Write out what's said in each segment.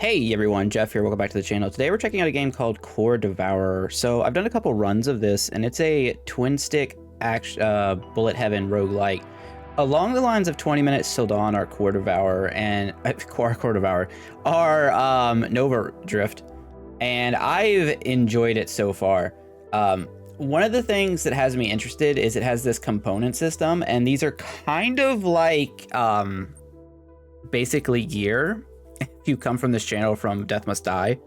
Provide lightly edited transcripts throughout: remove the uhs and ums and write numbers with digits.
Hey everyone, Jeff here, welcome back to the channel. Today we're checking out a game called Core Devourer. So I've done a couple runs of this, and it's a twin stick bullet heaven roguelike. Along the lines of 20 Minutes Till Dawn are Core Devourer and Core Devourer are Nova Drift, and I've enjoyed it so far. One of the things that has me interested is it has this component system, and these are kind of like basically gear. If you come from this channel from Death Must Die,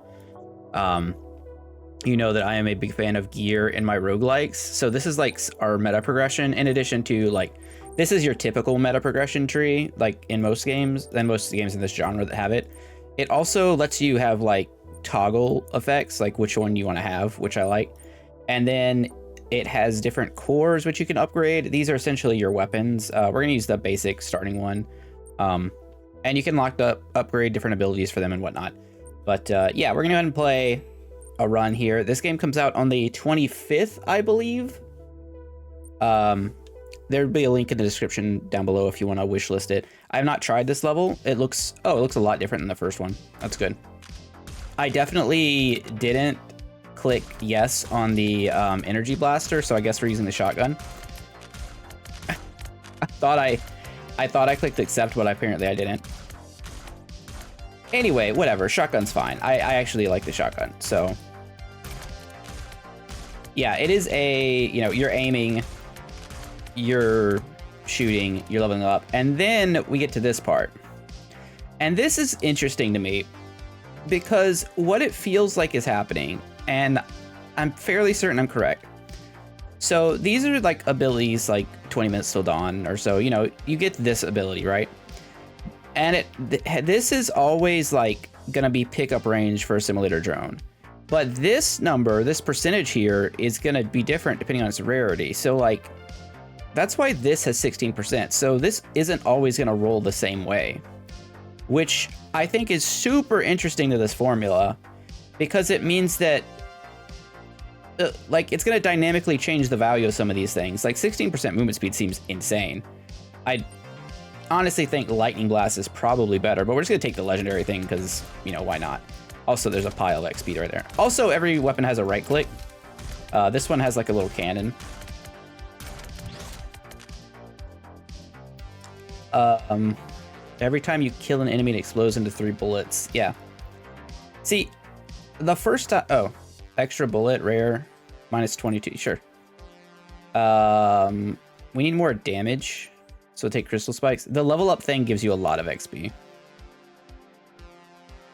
you know that I am a big fan of gear in my roguelikes. So this is like our meta progression, in addition to like, this is your typical meta progression tree, like in most games, and most games in this genre that have it. It also lets you have like toggle effects, like which one you want to have, which I like. And then it has different cores, which you can upgrade. These are essentially your weapons. We're going to use the basic starting one. And you can upgrade different abilities for them and whatnot. But yeah, we're gonna go ahead and play a run here. This game comes out on the 25th, I believe. There'll be a link in the description down below if you want to wishlist it. I have not tried this level. It looks a lot different than the first one. That's good. I definitely didn't click yes on the energy blaster, so I guess we're using the shotgun. I thought I clicked accept, but apparently I didn't. Anyway, whatever. Shotgun's fine. I actually like the shotgun. So, yeah, it is a, you know, you're aiming, you're shooting, you're leveling up. And then we get to this part. And this is interesting to me because what it feels like is happening, and I'm fairly certain I'm correct. So these are like abilities like 20 Minutes Till Dawn or so, you know, you get this ability, right? And this is always like gonna be pickup range for a simulator drone. But this number, this percentage here is gonna be different depending on its rarity. So like, that's why this has 16%. So this isn't always gonna roll the same way, which I think is super interesting to this formula because it means that like it's going to dynamically change the value of some of these things. Like 16% movement speed seems insane. I honestly think Lightning Blast is probably better, but we're just going to take the legendary thing because, you know, why not? Also, there's a pile of XP right there. Also, every weapon has a right click. This one has like a little cannon. Every time you kill an enemy, it explodes into 3 bullets. Yeah. See, the first time... Oh. Extra bullet, rare, minus 22, sure. We need more damage, so take crystal spikes. The level up thing gives you a lot of XP.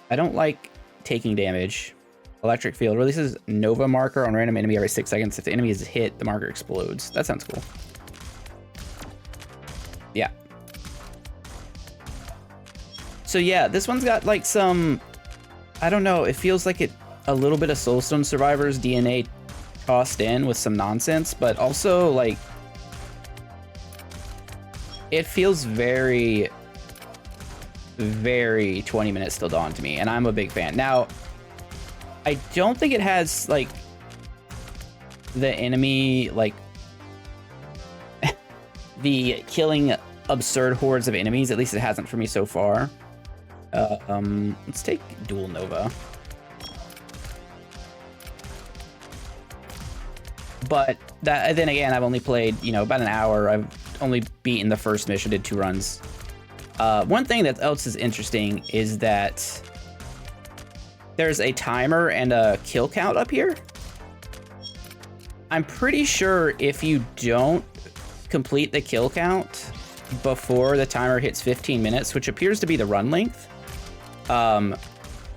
I don't like taking damage. Electric field releases Nova marker on random enemy every 6 seconds. If the enemy is hit, the marker explodes. That sounds cool. Yeah. So yeah, this one's got like some, I don't know, it feels like a little bit of Soulstone Survivors DNA tossed in with some nonsense, but also like it feels very 20 Minutes Till Dawn to me, and I'm a big fan. Now, I don't think it has like the enemy, like the killing absurd hordes of enemies. At least it hasn't for me so far. Let's take Dual Nova. But then again, I've only played, you know, about an hour. I've only beaten the first mission, did 2 runs. One thing that else is interesting is that there's a timer and a kill count up here. I'm pretty sure if you don't complete the kill count before the timer hits 15 minutes, which appears to be the run length,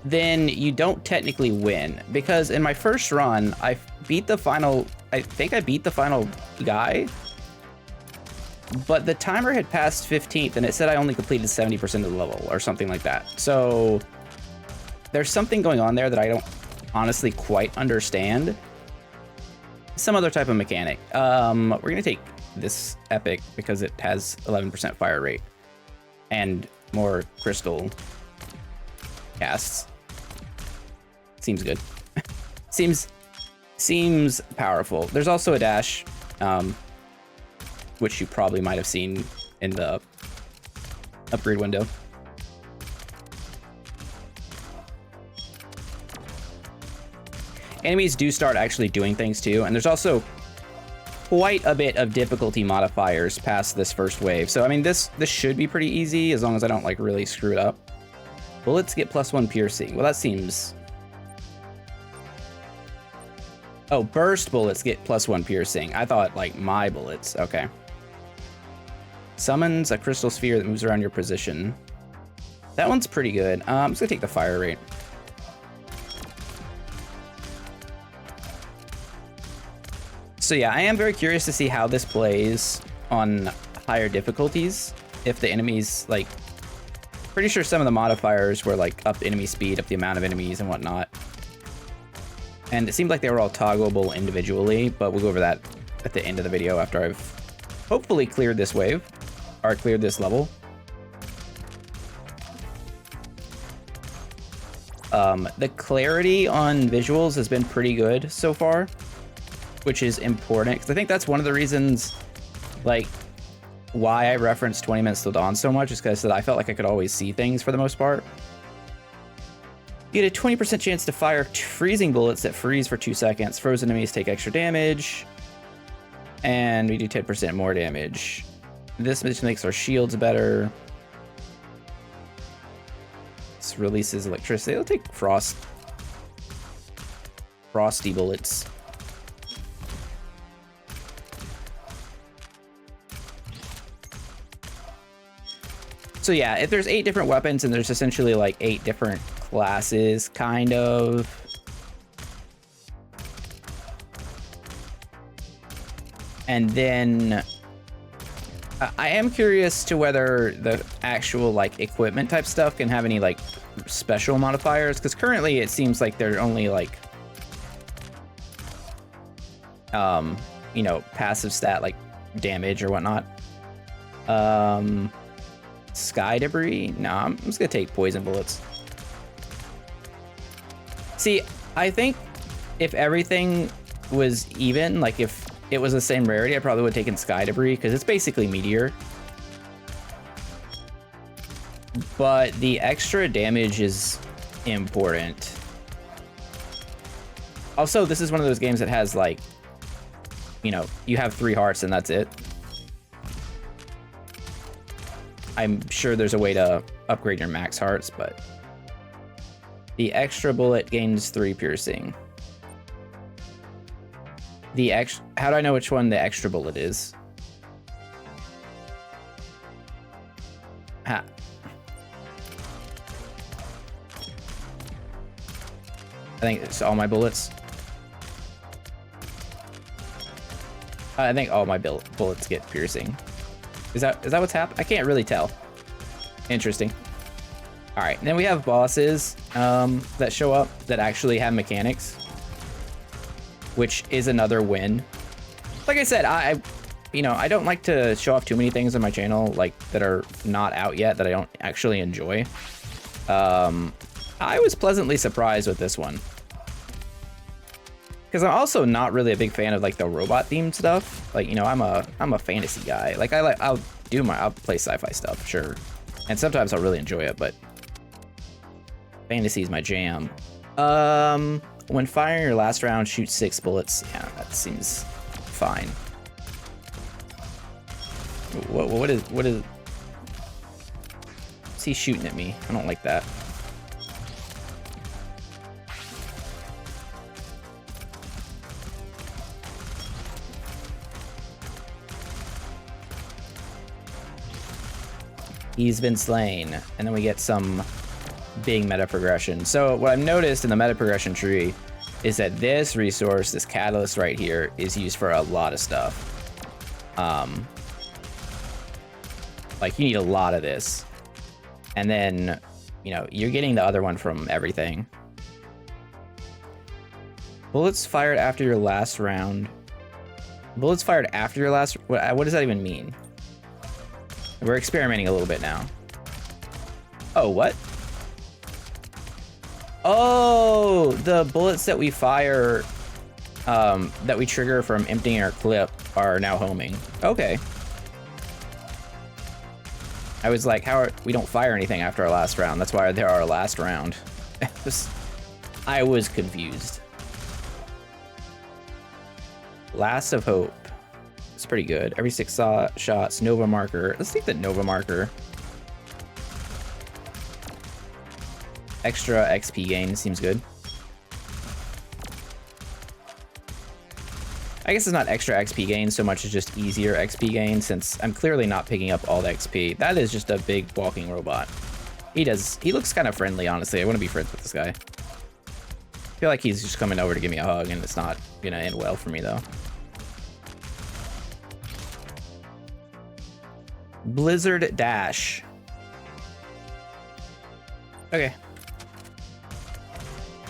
then you don't technically win. Because in my first run, I beat the final... I think I beat the final guy, but the timer had passed 15th and it said I only completed 70% of the level or something like that. So there's something going on there that I don't honestly quite understand. Some other type of mechanic. We're gonna take this epic because it has 11% fire rate and more crystal casts. Seems good. Seems powerful. There's also a dash, which you probably might have seen in the upgrade window. enemies do start actually doing things too, and there's also quite a bit of difficulty modifiers past this first wave. So I mean, this should be pretty easy as long as I don't like really screw it up. Bullets get +1 piercing. Well, that seems... Oh, burst bullets get +1 piercing. I thought like my bullets. Okay. Summons a crystal sphere that moves around your position. That one's pretty good. I'm just gonna take the fire rate. So yeah, I am very curious to see how this plays on higher difficulties. If the enemies, like, pretty sure some of the modifiers were like up enemy speed, up the amount of enemies and whatnot. And it seemed like they were all toggleable individually, but we'll go over that at the end of the video after I've hopefully cleared this wave, or cleared this level. The clarity on visuals has been pretty good so far, which is important, because I think that's one of the reasons, like, why I referenced 20 Minutes Till Dawn so much, is because I felt like I could always see things for the most part. You get a 20% chance to fire freezing bullets that freeze for 2 seconds. Frozen enemies take extra damage, and we do 10% more damage. This just makes our shields better. This releases electricity. It'll take frosty bullets. So yeah, if there's 8 different weapons and there's essentially like 8 different classes, kind of. And then I am curious to whether the actual like equipment type stuff can have any like special modifiers, because currently it seems like they're only like you know, passive stat like damage or whatnot. Sky debris? No, I'm just gonna take poison bullets. See, I think if everything was even, like if it was the same rarity, I probably would have taken sky debris, because it's basically meteor. But the extra damage is important. Also, this is one of those games that has like, you know, you have 3 hearts and that's it. I'm sure there's a way to upgrade your max hearts, but the extra bullet gains 3 piercing. How do I know which one the extra bullet is? Ha. I think it's all my bullets. I think all my bullets get piercing. Is that what's happened? I can't really tell. Interesting. All right, then we have bosses that show up that actually have mechanics, which is another win. Like I said, I don't like to show off too many things on my channel like that are not out yet that I don't actually enjoy. I was pleasantly surprised with this one, because I'm also not really a big fan of like the robot themed stuff. Like, you know, I'm a fantasy guy. Like I'll play sci-fi stuff, sure, and sometimes I'll really enjoy it, but fantasy is my jam. When firing your last round, shoot 6 bullets. Yeah, that seems fine. What is? Is he shooting at me? I don't like that. He's been slain, and then we get some big meta progression. So what I've noticed in the meta progression tree is that this resource, this catalyst right here, is used for a lot of stuff. Like, you need a lot of this, and then, you know, you're getting the other one from everything. Bullets fired after your last round. Bullets fired after your last... What does that even mean? We're experimenting a little bit now. Oh, what? Oh, the bullets that we fire, that we trigger from emptying our clip are now homing. Okay. I was like, we don't fire anything after our last round. That's why they're our last round. I was confused. Last of Hope. It's pretty good. Every 6 shots, Nova marker. Let's take the Nova marker. Extra XP gain seems good. I guess it's not extra XP gain so much as just easier XP gain, since I'm clearly not picking up all the XP. That is just a big walking robot. He looks kind of friendly, honestly. I want to be friends with this guy. I feel like he's just coming over to give me a hug, and it's not gonna end well for me, though. Blizzard Dash. Okay.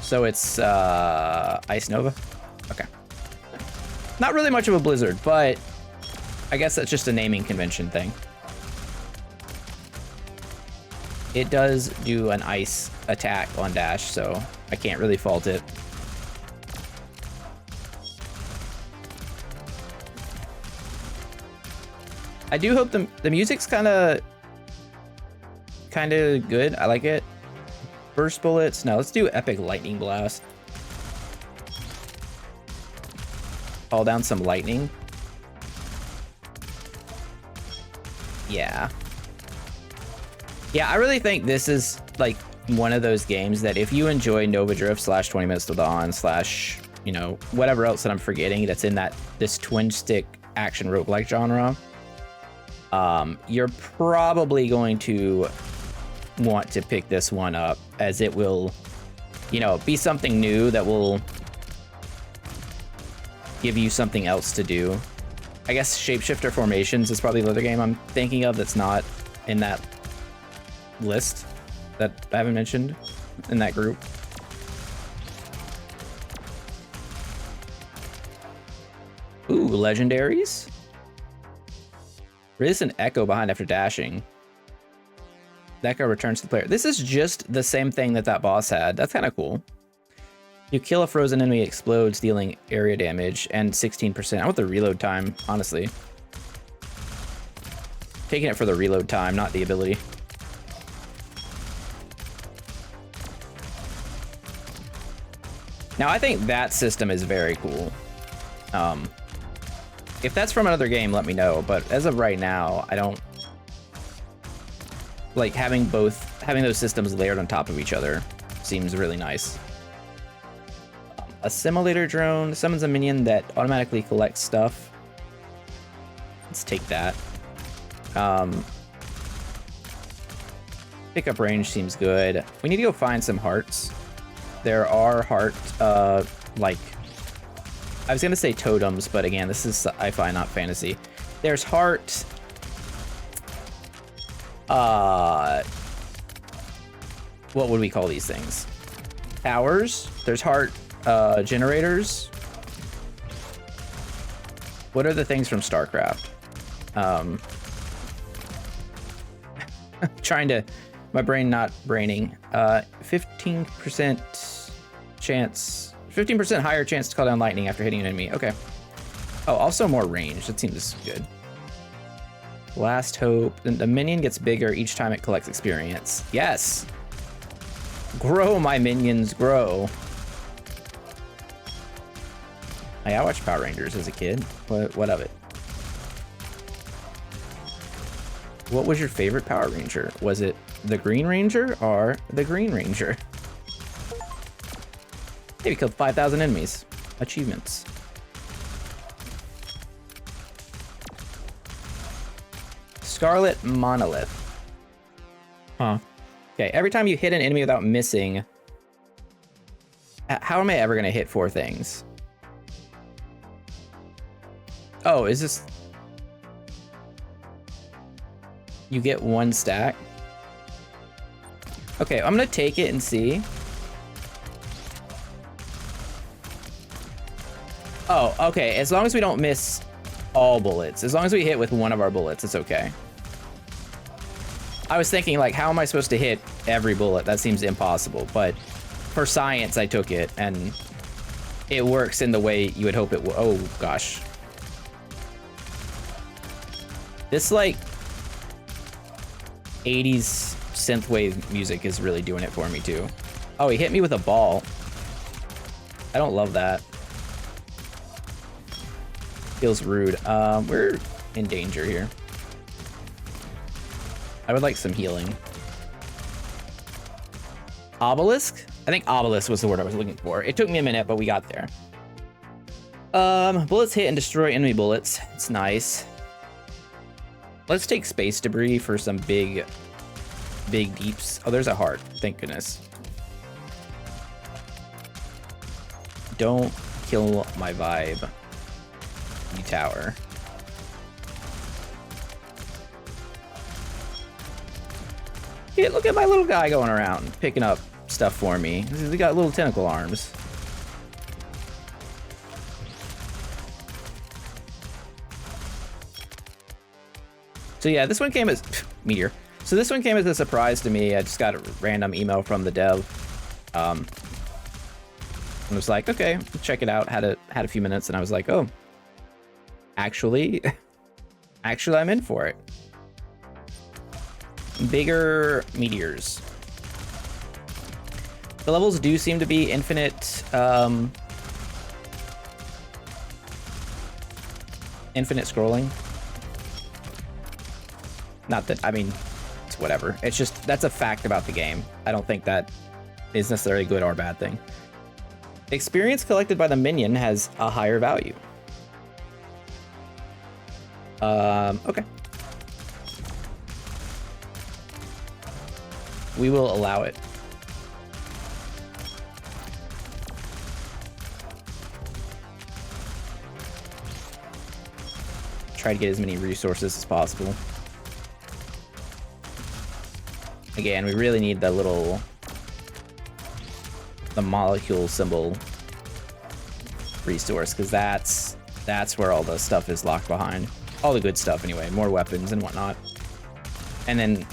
So it's Ice Nova? Okay. Not really much of a blizzard, but I guess that's just a naming convention thing. It does do an ice attack on dash, so I can't really fault it. I do hope the music's kind of good. I like it. Burst bullets. No, let's do epic lightning blast. Call down some lightning. Yeah. Yeah, I really think this is like one of those games that if you enjoy Nova Drift / 20 Minutes to Dawn / you know, whatever else that I'm forgetting that's in this twin stick action roguelike genre, you're probably going to want to pick this one up, as it will, you know, be something new that will give you something else to do. I guess Shapeshifter Formations is probably the other game I'm thinking of that's not in that list that I haven't mentioned in that group. Ooh, legendaries. Release an echo behind after dashing. The echo returns to the player. This is just the same thing that boss had. That's kind of cool. You kill a frozen enemy, explodes, dealing area damage, and 16%. I want the reload time, honestly. Taking it for the reload time, not the ability. Now, I think that system is very cool. If that's from another game, let me know. But as of right now, I don't like having those systems layered on top of each other. Seems really nice. Assimilator drone summons a minion that automatically collects stuff. Let's take that. Pickup range seems good. We need to go find some hearts. There are heart, like, I was gonna say totems, but again, this is sci-fi, not fantasy. There's heart, what would we call these things? Towers. There's heart generators. What are the things from StarCraft? Trying to, my brain not braining. 15% chance, 15% higher chance to call down lightning after hitting an enemy. Okay. Oh, also more range. That seems good. Last Hope. The minion gets bigger each time it collects experience. Yes. Grow, my minions, grow. Hey, I watched Power Rangers as a kid. What of it? What was your favorite Power Ranger? Was it the Green Ranger or the Green Ranger? Maybe killed 5,000 enemies. Achievements. Scarlet Monolith. Huh. Okay, every time you hit an enemy without missing... How am I ever going to hit 4 things? Oh, is this... You get 1 stack? Okay, I'm going to take it and see. Oh, okay, as long as we don't miss all bullets. As long as we hit with one of our bullets, it's okay. I was thinking, like, how am I supposed to hit every bullet? That seems impossible, but for science, I took it, and it works in the way you would hope it would. Oh, gosh. This, like, 80s synthwave music is really doing it for me, too. Oh, he hit me with a ball. I don't love that. Feels rude. We're in danger here. I would like some healing. Obelisk? I think obelisk was the word I was looking for. It took me a minute, but we got there. Bullets hit and destroy enemy bullets. It's nice. Let's take space debris for some big deeps. Oh, there's a heart. Thank goodness. Don't kill my vibe, you tower. Yeah, look at my little guy going around picking up stuff for me. He got little tentacle arms. So yeah, this one came as meteor. So this one came as a surprise to me. I just got a random email from the dev. And was like, okay, check it out. Had a few minutes, and I was like, oh, actually, I'm in for it. Bigger meteors. The levels do seem to be infinite. Infinite scrolling. Not that, I mean, it's whatever. It's just, that's a fact about the game. I don't think that is necessarily a good or bad thing. Experience collected by the minion has a higher value. Okay. We will allow it. Try to get as many resources as possible. Again, we really need the molecule symbol resource, because that's where all the stuff is locked behind. All the good stuff anyway, more weapons and whatnot. And then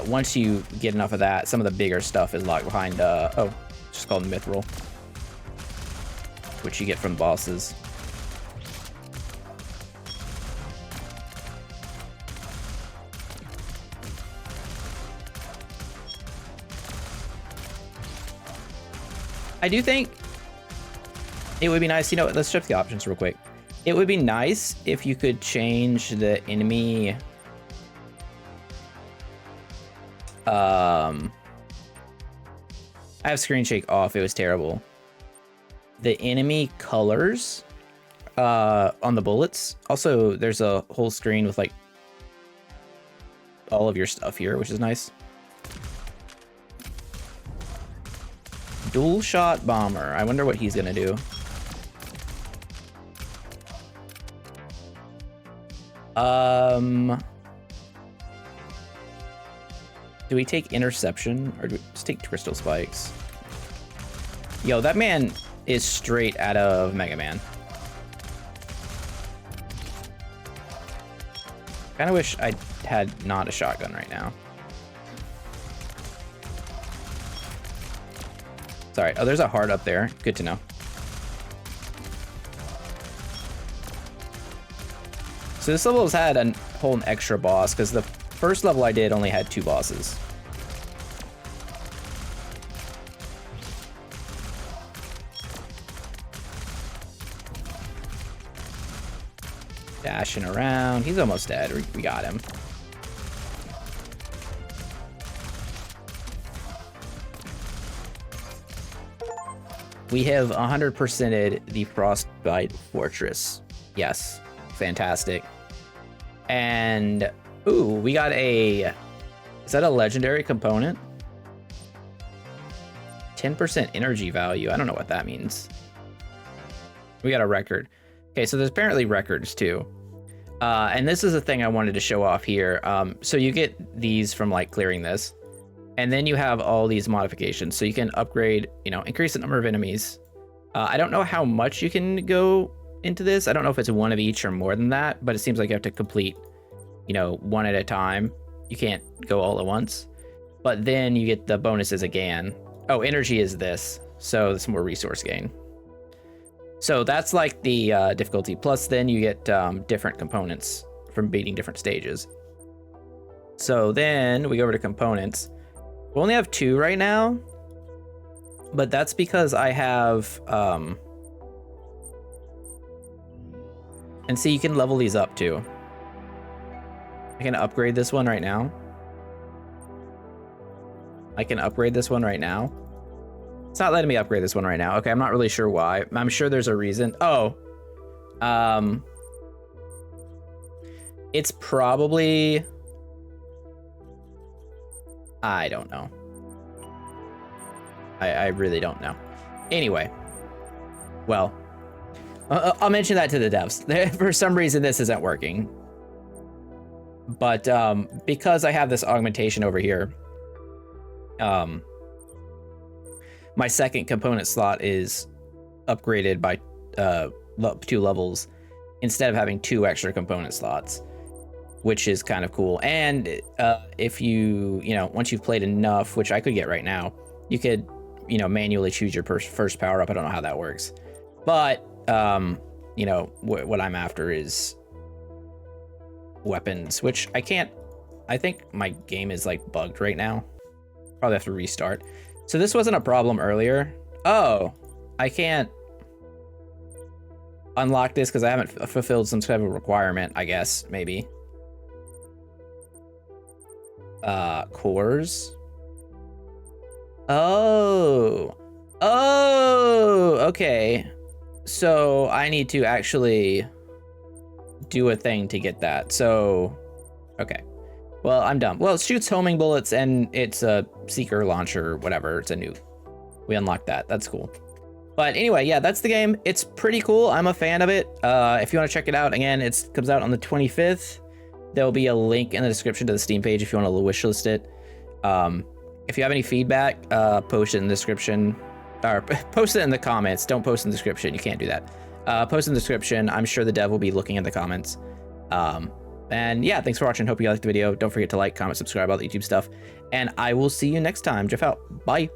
once you get enough of that, some of the bigger stuff is locked behind, it's just called mithril, which you get from bosses. I do think it would be nice, you know, let's check the options real quick. It would be nice if you could change the enemy I have screen shake off, it was terrible. The enemy colors on the bullets. Also, there's a whole screen with like all of your stuff here, which is nice. Dual shot bomber. I wonder what he's gonna do. Do we take interception or do we just take crystal spikes? Yo, that man is straight out of Mega Man. Kinda wish I had not a shotgun right now. Sorry. Oh, there's a heart up there. Good to know. So this level has had a whole extra boss, because the first level I did only had 2 bosses. Dashing around. He's almost dead. We got him. We have 100%ed the Frostbite Fortress. Yes, fantastic. And, ooh, we got is that a legendary component? 10% energy value. I don't know what that means. We got a record. Okay, so there's apparently records too. And this is a thing I wanted to show off here. So you get these from like clearing this. And then you have all these modifications. So you can upgrade, you know, increase the number of enemies. I don't know how much you can go into this. I don't know if it's one of each or more than that, but it seems like you have to complete, you know, one at a time. You can't go all at once. But then you get the bonuses again. Oh, energy is this. So it's more resource gain. So that's like the difficulty. Plus then you get different components from beating different stages. So then we go over to components. We only have 2 right now, but that's because I have And see, you can level these up too. I can upgrade this one right now. I can upgrade this one right now. It's not letting me upgrade this one right now. Okay, I'm not really sure why. I'm sure there's a reason. Oh. It's probably... I don't know. I really don't know. Anyway. Well. I'll mention that to the devs. For some reason, this isn't working. But because I have this augmentation over here, my second component slot is upgraded by 2 levels instead of having 2 extra component slots, which is kind of cool. And if you once you've played enough, which I could get right now, you could manually choose your first power up. I don't know how that works, but what I'm after is weapons, which I can't. I think my game is like bugged right now. Probably have to restart. So this wasn't a problem earlier. Oh, I can't unlock this because I haven't fulfilled some type of requirement, I guess, maybe. Cores. Oh, okay. So I need to actually do a thing to get that. So, okay. Well, I'm dumb. Well, it shoots homing bullets and it's a seeker launcher, whatever. It's a nuke. We unlocked that. That's cool. But anyway, yeah, that's the game. It's pretty cool. I'm a fan of it. If you want to check it out, again, it comes out on the 25th. There'll be a link in the description to the Steam page if you want to wishlist it. If you have any feedback, post it in the description. Or post it in the comments. Don't post in the description. You can't do that. Post in the description. I'm sure the dev will be looking in the comments. And yeah, thanks for watching. Hope you liked the video. Don't forget to like, comment, subscribe, all the YouTube stuff. And I will see you next time. Jeff out. Bye.